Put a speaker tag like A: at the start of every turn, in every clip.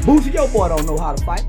A: Boosie, your boy don't know how to fight.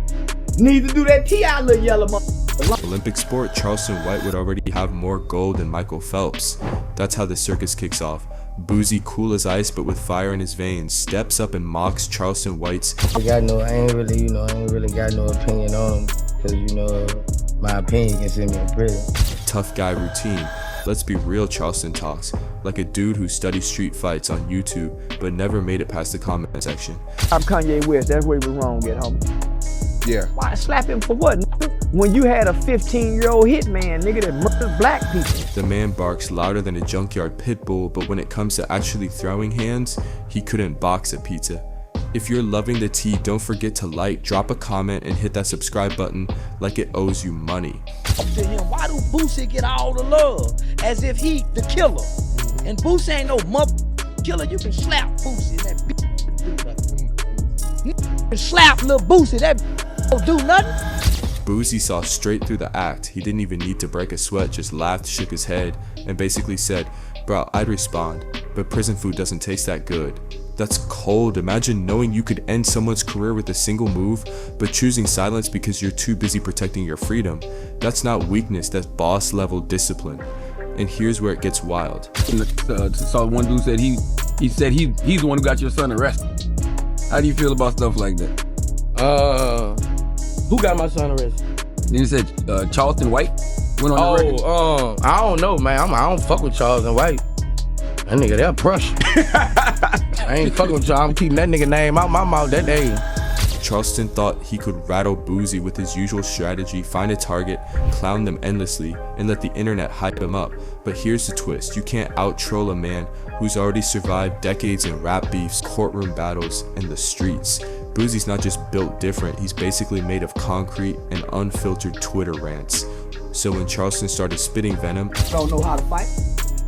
A: Neither do that T.I. little yellow motherfucker.
B: Olympic sport, Charleston White would already have more gold than Michael Phelps. That's how the circus kicks off. Boosie, cool as ice but with fire in his veins, steps up and mocks Charleston White's.
C: I ain't really got no opinion on him, because, my opinion can send me to prison.
B: Tough guy routine. Let's be real, Charleston talks. Like a dude who studies street fights on YouTube, but never made it past the comment section.
A: I'm Kanye West, that's where we was wrong at, homie.
D: Yeah.
A: Why slap him for what, nigga? When you had a 15-year-old hitman, nigga, that murdered black people.
B: The man barks louder than a junkyard pit bull, but when it comes to actually throwing hands, he couldn't box a pizza. If you're loving the tea, don't forget to like, drop a comment, and hit that subscribe button like it owes you money.
E: To him, why do Boosie get all the love? As if he the killer. And Boosie ain't no mother killer. You can slap Boosie and that bitch do nothing. You can slap little Boosie, that don't do nothing.
B: Boosie saw straight through the act. He didn't even need to break a sweat, just laughed, shook his head, and basically said, "Bro, I'd respond, but prison food doesn't taste that good." That's cold. Imagine knowing you could end someone's career with a single move, but choosing silence because you're too busy protecting your freedom. That's not weakness, that's boss level discipline. And here's where it gets wild.
D: So one dude said he's the one who got your son arrested. How do you feel about stuff like that?
C: Who got my son arrested?
D: Then he said Charleston White went on the record.
C: I don't know, man. I don't fuck with Charleston White. That nigga, they're Prussian. I ain't fucking with y'all. I'm keeping that nigga name out my mouth that day.
B: Charleston thought he could rattle Boosie with his usual strategy, find a target, clown them endlessly, and let the internet hype him up. But here's the twist, you can't out-troll a man who's already survived decades in rap beefs, courtroom battles, and the streets. Boosie's not just built different, he's basically made of concrete and unfiltered Twitter rants. So when Charleston started spitting venom,
A: Don't know how to fight.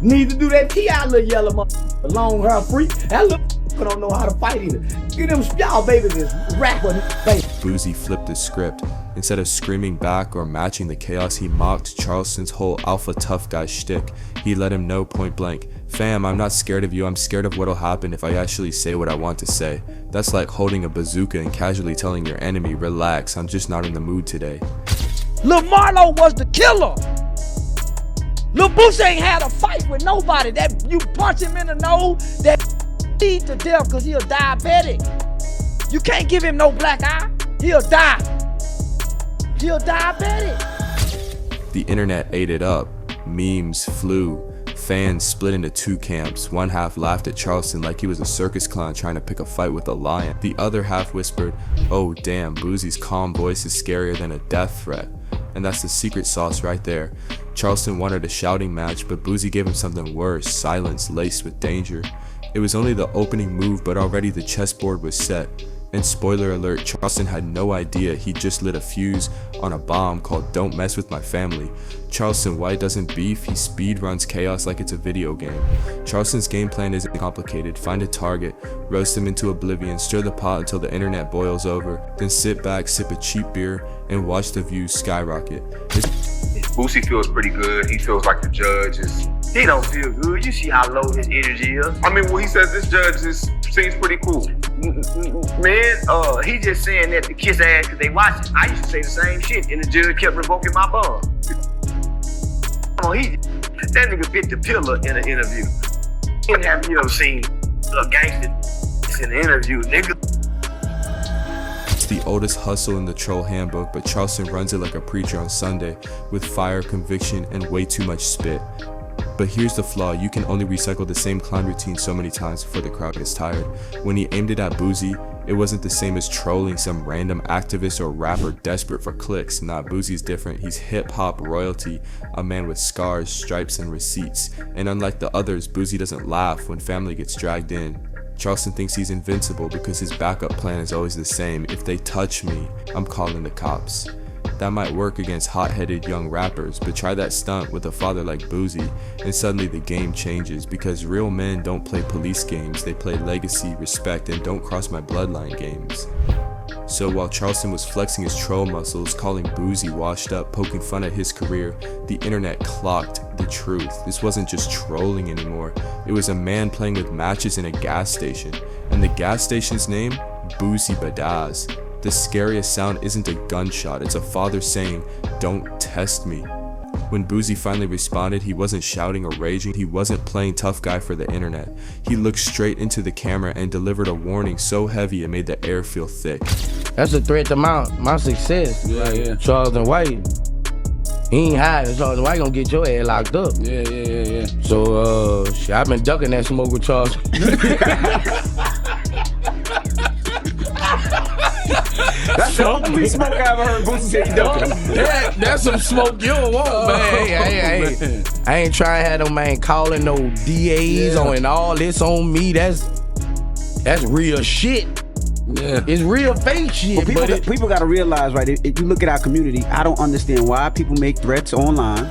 A: Neither do that T.I. little yellow motherfucker. Long hair freak. That little don't know how to fight either. Get them y'all baby this rapper baby.
B: Boosie flipped the script. Instead of screaming back or matching the chaos, he mocked Charleston's whole alpha tough guy shtick. He let him know point blank, "Fam, I'm not scared of you, I'm scared of what'll happen if I actually say what I want to say." That's like holding a bazooka and casually telling your enemy, "Relax, I'm just not in the mood today."
E: Lil Marlo was the killer. Lil Boosie ain't had a fight with nobody. That you punch him in the nose, that bleed to death because he a diabetic. You can't give him no black eye. He'll die. He a diabetic.
B: The internet ate it up. Memes flew. Fans split into two camps. One half laughed at Charleston like he was a circus clown trying to pick a fight with a lion. The other half whispered, "Oh damn, Boosie's calm voice is scarier than a death threat." And that's the secret sauce right there. Charleston wanted a shouting match, but Boosie gave him something worse, silence laced with danger. It was only the opening move, but already the chessboard was set. And spoiler alert, Charleston had no idea he just lit a fuse on a bomb called "Don't Mess With My Family." Charleston White doesn't beef, he speed runs chaos like it's a video game. Charleston's game plan isn't complicated. Find a target, roast him into oblivion, stir the pot until the internet boils over, then sit back, sip a cheap beer, and watch the views skyrocket.
F: Boosie feels pretty good. He feels like the judge is. He don't feel good. You see how low his energy is. I mean, when he says this judge seems pretty cool. Man, he just saying that to kiss ass because they watch it. I used to say the same shit, and the judge kept revoking my bond. Oh, that nigga bit the pillar in an interview. And have you ever seen a gangster in an interview, nigga?
B: It's the oldest hustle in the troll handbook, but Charleston runs it like a preacher on Sunday, with fire, conviction, and way too much spit. But here's the flaw, you can only recycle the same clown routine so many times before the crowd gets tired. When he aimed it at Boosie, it wasn't the same as trolling some random activist or rapper desperate for clicks. Nah, Boosie's different. He's hip-hop royalty, a man with scars, stripes, and receipts. And unlike the others, Boosie doesn't laugh when family gets dragged in. Charleston thinks he's invincible because his backup plan is always the same. If they touch me, I'm calling the cops. That might work against hot-headed young rappers, but try that stunt with a father like Boosie, and suddenly the game changes, because real men don't play police games, they play legacy, respect, and don't cross my bloodline games. So while Charleston was flexing his troll muscles, calling Boosie washed up, poking fun at his career, the internet clocked the truth. This wasn't just trolling anymore, it was a man playing with matches in a gas station, and the gas station's name? Boosie Badazz. The scariest sound isn't a gunshot, it's a father saying, "Don't test me." When Boosie finally responded, he wasn't shouting or raging, he wasn't playing tough guy for the internet. He looked straight into the camera and delivered a warning so heavy it made the air feel thick.
C: That's a threat to my success.
D: Yeah.
C: Charleston White, he ain't hiding. Charleston White gonna get your ass locked up.
D: Yeah.
C: So, shit, I've been ducking that smoke with Charleston.
G: That's the only smoke I ever heard Boosie say he ducking.
C: That's some smoke you don't want, man. Hey, I ain't trying to have no man calling no DAs on and all this on me. That's real shit.
D: Yeah.
C: It's real fake shit.
G: Well, people got to realize, right? If you look at our community, I don't understand why people make threats online.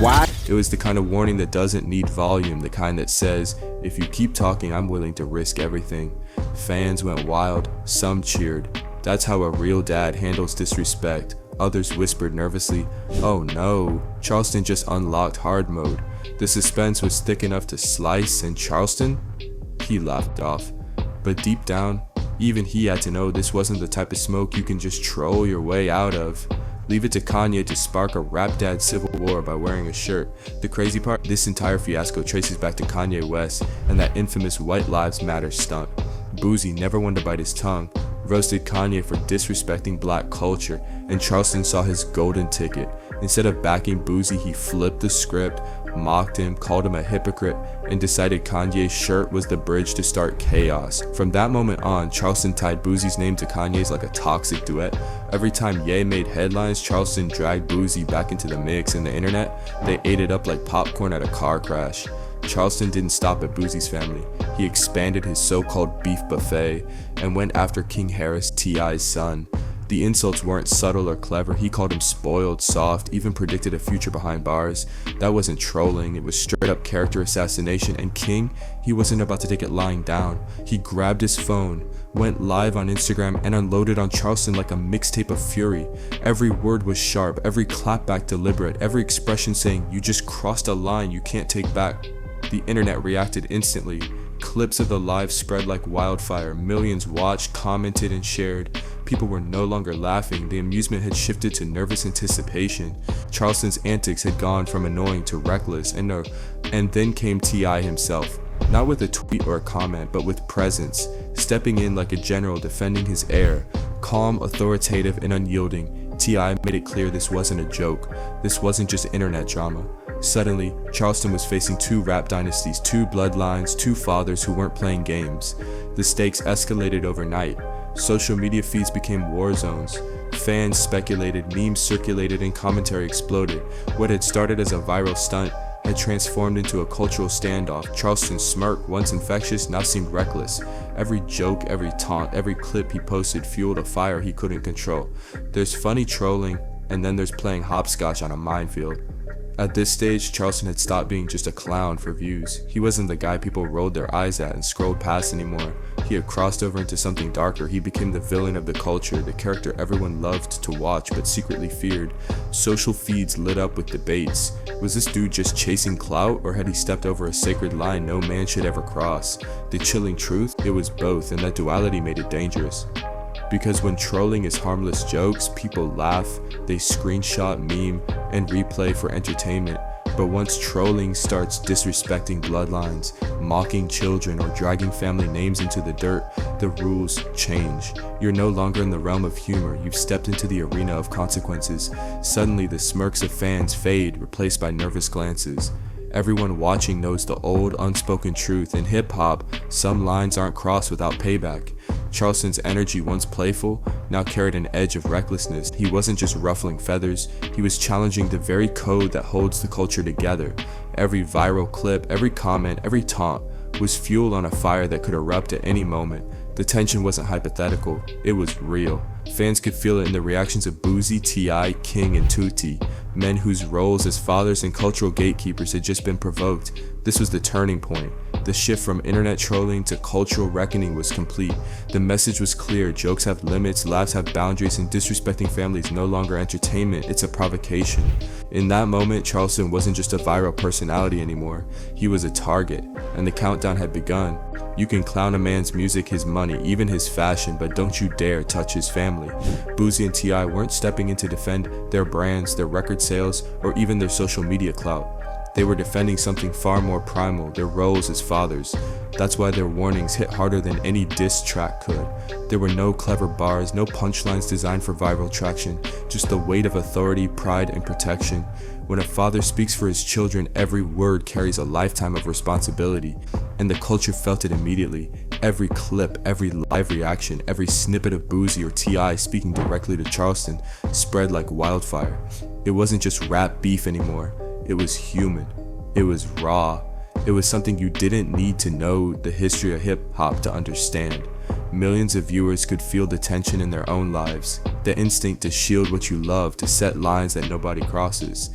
G: Why?
B: It was the kind of warning that doesn't need volume, the kind that says, if you keep talking, I'm willing to risk everything. Fans went wild, some cheered. That's how a real dad handles disrespect. Others whispered nervously, "Oh no, Charleston just unlocked hard mode." The suspense was thick enough to slice, and Charleston? He laughed off. But deep down, even he had to know this wasn't the type of smoke you can just troll your way out of. Leave it to Kanye to spark a rap dad civil war by wearing a shirt. The crazy part, this entire fiasco traces back to Kanye West and that infamous White Lives Matter stunt. Boosie, never one to bite his tongue, roasted Kanye for disrespecting black culture, and Charleston saw his golden ticket. Instead of backing Boosie, he flipped the script, mocked him, called him a hypocrite, and decided Kanye's shirt was the bridge to start chaos. From that moment on, Charleston tied Boosie's name to Kanye's like a toxic duet. Every time Ye made headlines, Charleston dragged Boosie back into the mix, and the internet, they ate it up like popcorn at a car crash. Charleston didn't stop at Boosie's family. He expanded his so-called beef buffet and went after King Harris, T.I.'s son. The insults weren't subtle or clever. He called him spoiled, soft, even predicted a future behind bars. That wasn't trolling, it was straight up character assassination, and King, he wasn't about to take it lying down. He grabbed his phone, went live on Instagram, and unloaded on Charleston like a mixtape of fury. Every word was sharp, every clapback deliberate, every expression saying, "You just crossed a line you can't take back." The internet reacted instantly. Clips of the live spread like wildfire. Millions watched, commented, and shared. People were no longer laughing. The amusement had shifted to nervous anticipation. Charleston's antics had gone from annoying to reckless, and then came T.I. himself. Not with a tweet or a comment, but with presence, stepping in like a general defending his heir. Calm, authoritative, and unyielding, T.I. made it clear this wasn't a joke. This wasn't just internet drama. Suddenly, Charleston was facing two rap dynasties, two bloodlines, two fathers who weren't playing games. The stakes escalated overnight. Social media feeds became war zones. Fans speculated, memes circulated, and commentary exploded. What had started as a viral stunt had transformed into a cultural standoff. Charleston's smirk, once infectious, now seemed reckless. Every joke, every taunt, every clip he posted fueled a fire he couldn't control. There's funny trolling, and then there's playing hopscotch on a minefield. At this stage, Charleston had stopped being just a clown for views. He wasn't the guy people rolled their eyes at and scrolled past anymore. He had crossed over into something darker. He became the villain of the culture, the character everyone loved to watch but secretly feared. Social feeds lit up with debates. Was this dude just chasing clout, or had he stepped over a sacred line no man should ever cross? The chilling truth? It was both, and that duality made it dangerous. Because when trolling is harmless jokes, people laugh, they screenshot, meme, and replay for entertainment. But once trolling starts disrespecting bloodlines, mocking children, or dragging family names into the dirt, the rules change. You're no longer in the realm of humor, you've stepped into the arena of consequences. Suddenly the smirks of fans fade, replaced by nervous glances. Everyone watching knows the old unspoken truth. In hip-hop, some lines aren't crossed without payback. Charleston's energy, once playful, now carried an edge of recklessness. He wasn't just ruffling feathers, he was challenging the very code that holds the culture together. Every viral clip, every comment, every taunt was fuel on a fire that could erupt at any moment. The tension wasn't hypothetical, it was real. Fans could feel it in the reactions of Boosie, T.I., King, and Tutti. men whose roles as fathers and cultural gatekeepers had just been provoked. This was the turning point. The shift from internet trolling to cultural reckoning was complete. The message was clear: jokes have limits, laughs have boundaries, and disrespecting family is no longer entertainment, it's a provocation. In that moment, Charleston wasn't just a viral personality anymore. He was a target, and the countdown had begun. You can clown a man's music, his money, even his fashion, but don't you dare touch his family. Boosie and T.I. weren't stepping in to defend their brands, their record sales, or even their social media clout. They were defending something far more primal, their roles as fathers. That's why their warnings hit harder than any diss track could. There were no clever bars, no punchlines designed for viral traction, just the weight of authority, pride, and protection. When a father speaks for his children, every word carries a lifetime of responsibility, and the culture felt it immediately. Every clip, every live reaction, every snippet of Boosie or T.I. speaking directly to Charleston spread like wildfire. It wasn't just rap beef anymore. It was human. It was raw. It was something you didn't need to know the history of hip-hop to understand. Millions of viewers could feel the tension in their own lives, the instinct to shield what you love, to set lines that nobody crosses.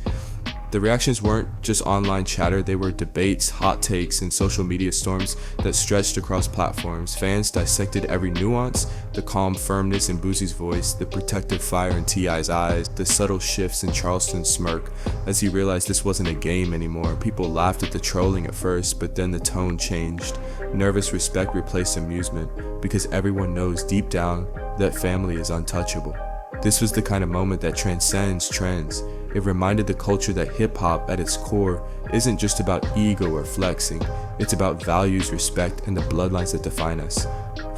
B: The reactions weren't just online chatter, they were debates, hot takes, and social media storms that stretched across platforms. Fans dissected every nuance, the calm firmness in Boosie's voice, the protective fire in T.I.'s eyes, the subtle shifts in Charleston's smirk as he realized this wasn't a game anymore. People laughed at the trolling at first, but then the tone changed. Nervous respect replaced amusement, because everyone knows deep down that family is untouchable. This was the kind of moment that transcends trends. It reminded the culture that hip-hop at its core isn't just about ego or flexing, it's about values, respect, and the bloodlines that define us.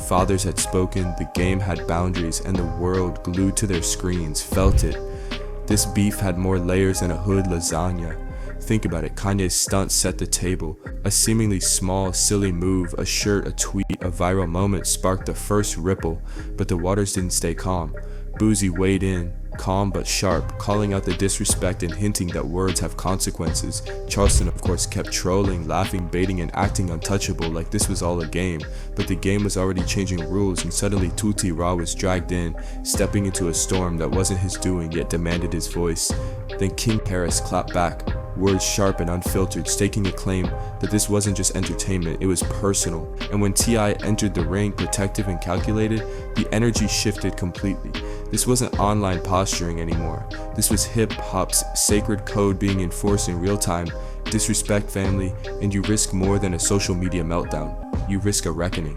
B: Fathers had spoken, the game had boundaries, and the world, glued to their screens, felt it. This beef had more layers than a hood lasagna. Think about it, Kanye's stunt set the table. A seemingly small, silly move, a shirt, a tweet, a viral moment sparked the first ripple, but the waters didn't stay calm. Boosie weighed in, calm but sharp, calling out the disrespect and hinting that words have consequences. Charleston, of course, kept trolling, laughing, baiting, and acting untouchable like this was all a game. But the game was already changing rules, and suddenly Tutti Raw was dragged in, stepping into a storm that wasn't his doing yet demanded his voice. Then King Harris clapped back, words sharp and unfiltered, staking a claim that this wasn't just entertainment, it was personal. And when T.I. entered the ring, protective and calculated, the energy shifted completely. This wasn't online posturing anymore. This was hip-hop's sacred code being enforced in real time. Disrespect family, and you risk more than a social media meltdown. You risk a reckoning.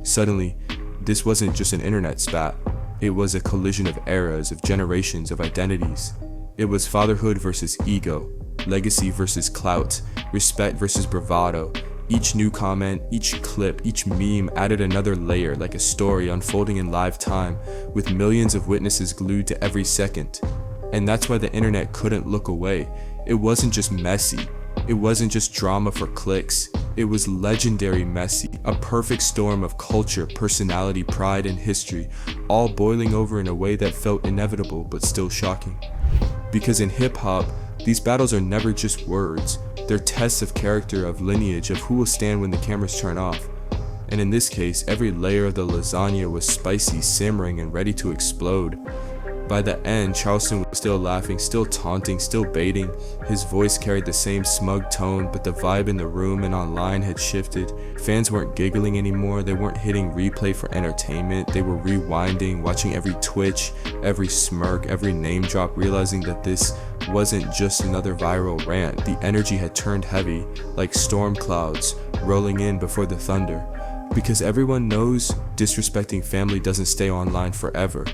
B: Suddenly, this wasn't just an internet spat. It was a collision of eras, of generations, of identities. It was fatherhood versus ego, legacy versus clout, respect versus bravado. Each new comment, each clip, each meme added another layer, like a story unfolding in live time, with millions of witnesses glued to every second. And that's why the internet couldn't look away. It wasn't just messy. It wasn't just drama for clicks. It was legendary messy, a perfect storm of culture, personality, pride, and history, all boiling over in a way that felt inevitable but still shocking. Because in hip-hop, these battles are never just words. They're tests of character, of lineage, of who will stand when the cameras turn off. And in this case, every layer of the lasagna was spicy, simmering, and ready to explode. By the end, Charleston was still laughing, still taunting, still baiting. His voice carried the same smug tone, but the vibe in the room and online had shifted. Fans weren't giggling anymore, they weren't hitting replay for entertainment, they were rewinding, watching every twitch, every smirk, every name drop, realizing that this wasn't just another viral rant. The energy had turned heavy, like storm clouds rolling in before the thunder. Because everyone knows disrespecting family doesn't stay online forever.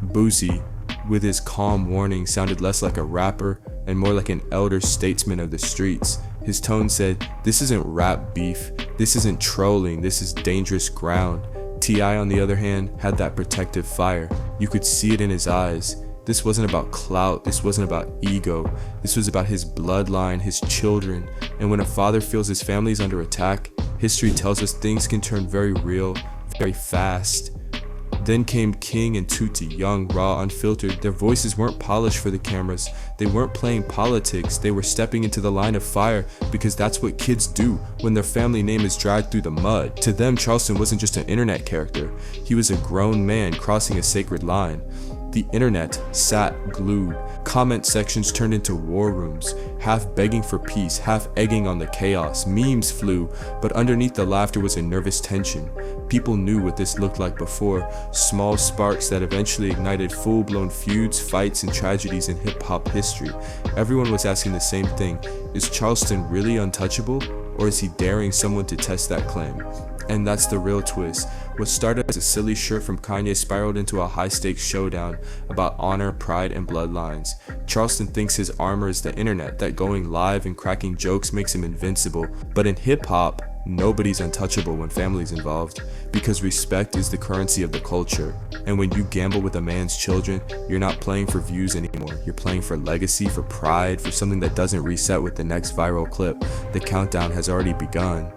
B: Boosie, with his calm warning, sounded less like a rapper and more like an elder statesman of the streets. His tone said, "This isn't rap beef, this isn't trolling, this is dangerous ground." T.I., on the other hand, had that protective fire. You could see it in his eyes. This wasn't about clout, this wasn't about ego, this was about his bloodline, his children. And when a father feels his family is under attack, history tells us things can turn very real, very fast. Then came King and Tutti, young, raw, unfiltered. Their voices weren't polished for the cameras. They weren't playing politics. They were stepping into the line of fire because that's what kids do when their family name is dragged through the mud. To them, Charleston wasn't just an internet character. He was a grown man crossing a sacred line. The internet sat glued. Comment sections turned into war rooms, half begging for peace, half egging on the chaos. Memes flew, but underneath the laughter was a nervous tension. People knew what this looked like before, small sparks that eventually ignited full-blown feuds, fights, and tragedies in hip-hop history. Everyone was asking the same thing: is Charleston really untouchable, or is he daring someone to test that claim? And that's the real twist. What started as a silly shirt from Kanye spiraled into a high-stakes showdown about honor, pride, and bloodlines. Charleston thinks his armor is the internet, that going live and cracking jokes makes him invincible. But in hip-hop, nobody's untouchable when family's involved, because respect is the currency of the culture. And when you gamble with a man's children, you're not playing for views anymore. You're playing for legacy, for pride, for something that doesn't reset with the next viral clip. The countdown has already begun.